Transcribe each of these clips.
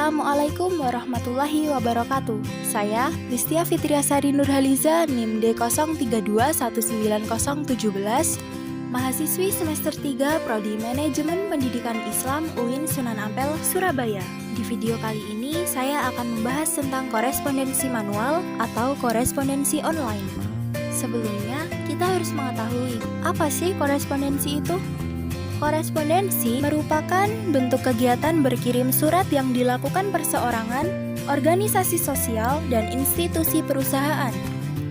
Assalamualaikum warahmatullahi wabarakatuh. Saya Listia Fitriasari Nurhaliza, NIM D03219017, mahasiswi semester 3 Prodi Manajemen Pendidikan Islam UIN Sunan Ampel, Surabaya. Di video kali ini saya akan membahas tentang korespondensi manual atau korespondensi online. Sebelumnya, kita harus mengetahui apa sih korespondensi itu? Korespondensi merupakan bentuk kegiatan berkirim surat yang dilakukan perseorangan, organisasi sosial, dan institusi perusahaan.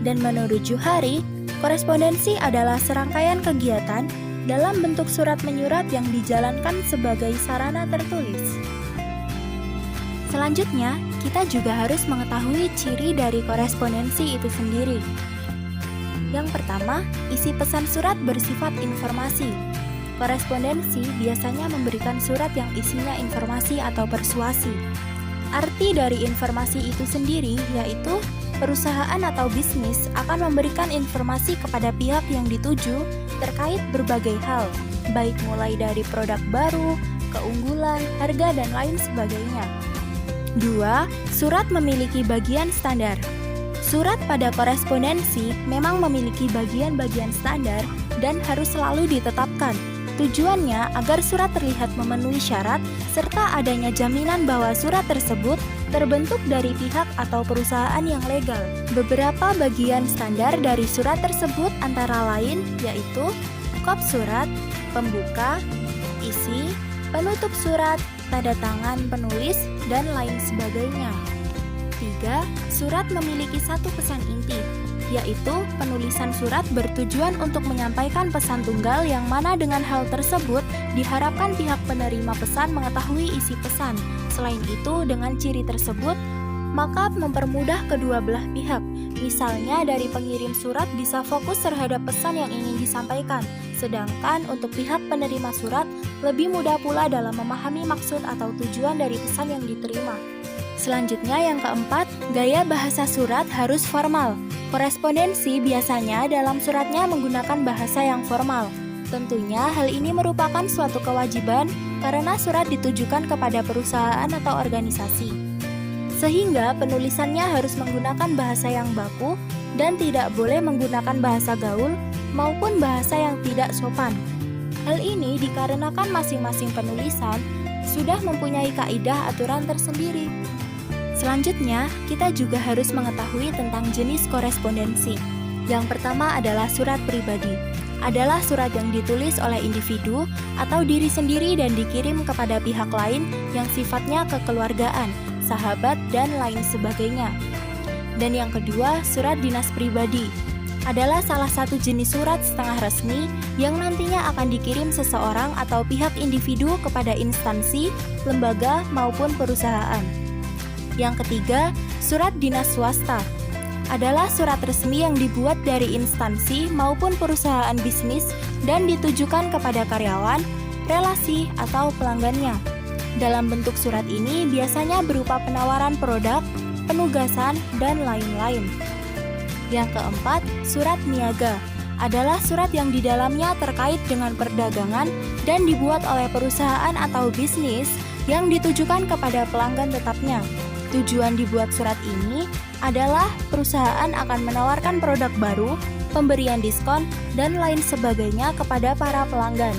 Dan menurut Juhari, korespondensi adalah serangkaian kegiatan dalam bentuk surat menyurat yang dijalankan sebagai sarana tertulis. Selanjutnya, kita juga harus mengetahui ciri dari korespondensi itu sendiri. Yang pertama, isi pesan surat bersifat informasi. Korespondensi biasanya memberikan surat yang isinya informasi atau persuasi. Arti dari informasi itu sendiri yaitu perusahaan atau bisnis akan memberikan informasi kepada pihak yang dituju terkait berbagai hal, baik mulai dari produk baru, keunggulan, harga, dan lain sebagainya. 2. Surat memiliki bagian standar. Surat pada korespondensi memang memiliki bagian-bagian standar dan harus selalu ditetapkan. Tujuannya agar surat terlihat memenuhi syarat serta adanya jaminan bahwa surat tersebut terbentuk dari pihak atau perusahaan yang legal. Beberapa bagian standar dari surat tersebut antara lain yaitu kop surat, pembuka, isi, penutup surat, tanda tangan penulis, dan lain sebagainya. 3. Surat memiliki satu pesan inti, yaitu penulisan surat bertujuan untuk menyampaikan pesan tunggal yang mana dengan hal tersebut diharapkan pihak penerima pesan mengetahui isi pesan. Selain itu, dengan ciri tersebut, maka mempermudah kedua belah pihak. Misalnya dari pengirim surat bisa fokus terhadap pesan yang ingin disampaikan, sedangkan untuk pihak penerima surat lebih mudah pula dalam memahami maksud atau tujuan dari pesan yang diterima. Selanjutnya yang keempat, gaya bahasa surat harus formal. Korespondensi biasanya dalam suratnya menggunakan bahasa yang formal. Tentunya hal ini merupakan suatu kewajiban karena surat ditujukan kepada perusahaan atau organisasi. Sehingga penulisannya harus menggunakan bahasa yang baku dan tidak boleh menggunakan bahasa gaul maupun bahasa yang tidak sopan. Hal ini dikarenakan masing-masing penulisan sudah mempunyai kaidah aturan tersendiri. Selanjutnya, kita juga harus mengetahui tentang jenis korespondensi. Yang pertama adalah surat pribadi. Adalah surat yang ditulis oleh individu atau diri sendiri dan dikirim kepada pihak lain yang sifatnya kekeluargaan, sahabat, dan lain sebagainya. Dan yang kedua, surat dinas pribadi. Adalah salah satu jenis surat setengah resmi yang nantinya akan dikirim seseorang atau pihak individu kepada instansi, lembaga, maupun perusahaan. Yang ketiga, surat dinas swasta. Adalah surat resmi yang dibuat dari instansi maupun perusahaan bisnis dan ditujukan kepada karyawan, relasi, atau pelanggannya. Dalam bentuk surat ini biasanya berupa penawaran produk, penugasan, dan lain-lain. Yang keempat, surat niaga. Adalah surat yang di dalamnya terkait dengan perdagangan dan dibuat oleh perusahaan atau bisnis yang ditujukan kepada pelanggan tetapnya. Tujuan dibuat surat ini adalah perusahaan akan menawarkan produk baru, pemberian diskon, dan lain sebagainya kepada para pelanggan.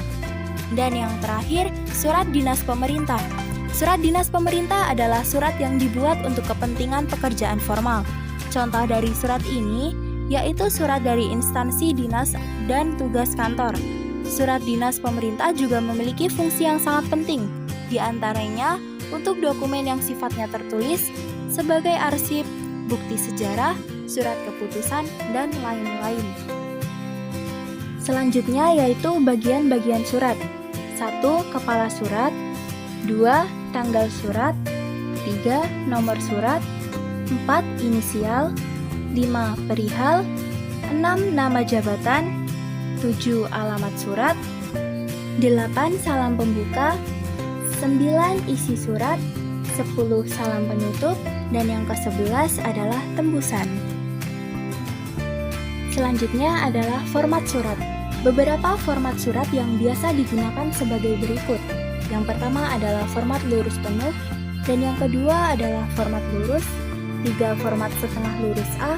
Dan yang terakhir, surat dinas pemerintah. Surat dinas pemerintah adalah surat yang dibuat untuk kepentingan pekerjaan formal. Contoh dari surat ini yaitu surat dari instansi dinas dan tugas kantor. Surat dinas pemerintah juga memiliki fungsi yang sangat penting, di antaranya untuk dokumen yang sifatnya tertulis sebagai arsip, bukti sejarah, surat keputusan, dan lain-lain. Selanjutnya yaitu bagian-bagian surat. 1. Kepala surat. 2. Tanggal surat. 3. Nomor surat. 4. Inisial. 5. Perihal. 6. Nama jabatan. 7. Alamat surat. 8. Salam pembuka. 9. Isi surat. 10. Salam penutup. Dan yang ke-11 adalah tembusan. Selanjutnya adalah format surat. Beberapa format surat yang biasa digunakan sebagai berikut. Yang pertama adalah format lurus penuh, Dan yang kedua adalah format lurus, 3 format setengah lurus A,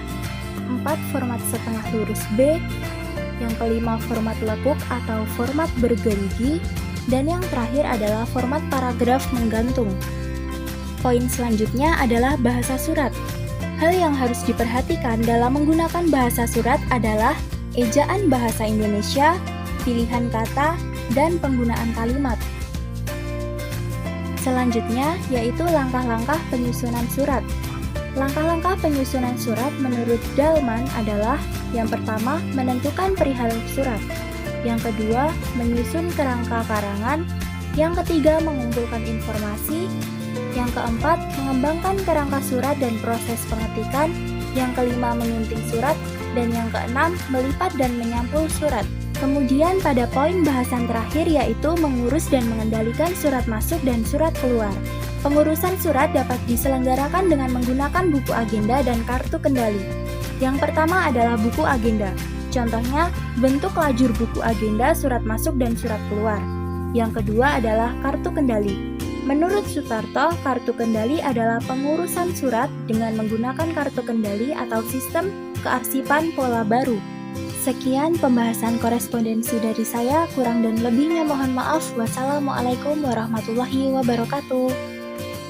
4 format setengah lurus B, yang kelima format lekuk atau format bergerigi, dan yang terakhir adalah format paragraf menggantung. Poin selanjutnya adalah bahasa surat. Hal yang harus diperhatikan dalam menggunakan bahasa surat adalah ejaan bahasa Indonesia, pilihan kata, dan penggunaan kalimat. Selanjutnya, yaitu langkah-langkah penyusunan surat. Langkah-langkah penyusunan surat menurut Dahlman adalah: yang pertama, menentukan perihal surat. Yang kedua, menyusun kerangka karangan. Yang ketiga, mengumpulkan informasi. Yang keempat, mengembangkan kerangka surat dan proses pengetikan. Yang kelima, menyunting surat. Dan yang keenam, melipat dan menyampul surat. Kemudian pada poin bahasan terakhir yaitu mengurus dan mengendalikan surat masuk dan surat keluar. Pengurusan surat dapat diselenggarakan dengan menggunakan buku agenda dan kartu kendali. Yang pertama adalah buku agenda. Contohnya, bentuk lajur buku agenda surat masuk dan surat keluar. Yang kedua adalah kartu kendali. Menurut Sutarto, kartu kendali adalah pengurusan surat dengan menggunakan kartu kendali atau sistem kearsipan pola baru. Sekian pembahasan korespondensi dari saya, kurang dan lebihnya mohon maaf. Wassalamualaikum warahmatullahi wabarakatuh.